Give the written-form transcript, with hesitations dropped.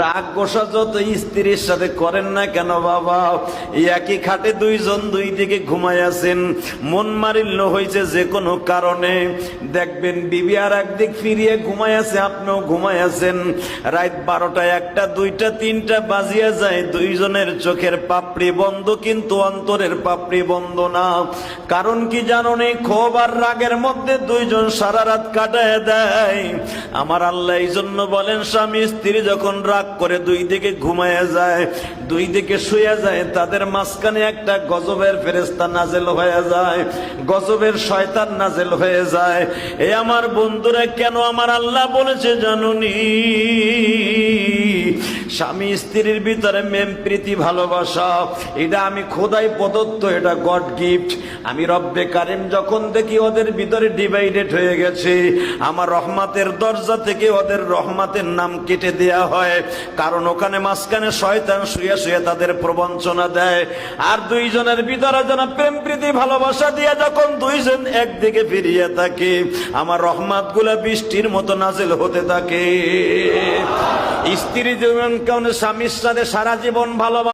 রাগ গোসা যত স্ত্রীর সাথে করেন না কেন বাবা, একই খাটে দুইজন দুই দিকে ঘুমায় আছেন, মন মারিল্য হয়েছে যে কোনো কারণে, দেখবেন বিবি আর একদিক ফিরিয়ে ঘুমায় আছে, আপনিও ঘুমায় আছেন। রাত 12টা 1টা 2টা 3টা বাজিয়া যায়, দুইজনের চোখের পাপড়ি বন্ধ, কিন্তু অন্তরের পাপড়ি বন্ধ না। কারণ কি জানো নি? ক্ষোভ আর রাগের মধ্যে দুইজন সারা রাত কাটায় দেয়। আমার আল্লাহ এই জন্য বলেন, স্বামী স্ত্রী যখন রাগ করে দুই দিকে ঘুমায়া যায়, দুই দিকে শুয়ে যায়, তাদের মাঝখানে একটা গজবের ফেরেশতা নাজেল হয়ে যায়, গজবের শয়তান নাজেল হয়ে যায়। এ আমার বন্ধুরা, কেন আমার আল্লাহ বলেছে জানুনি? স্বামী স্ত্রীর ভিতরে মেম প্রীতি ভালোবাসা, এটা আমি খোদাই প্রদত্ত, এটা গড গিফট। আমি রব্বে কারিম যখন দেখি ওদের ভিতরে ডিভাইডেড হয়ে গেছে, আমার রহমতের দরজা থেকে ওদের রহমতের নাম কেটে দেয়া হয়। কারণ ওখানে মাঝখানে শয়তান শুয়ে শুয়ে তাদের প্রবঞ্চনা দেয়। আর দুইজনের ভিতরে যেন প্রেম প্রীতি ভালোবাসা দিয়ে যখন দুইজন একদিকে ফিরিয়ে থাকে, আমার রহমত গুলা বৃষ্টির মতো নাজিল হতে থাকে। স্ত্রী যেমন কেমন স্বামীর সাথে সারা জীবন ভালোবাসা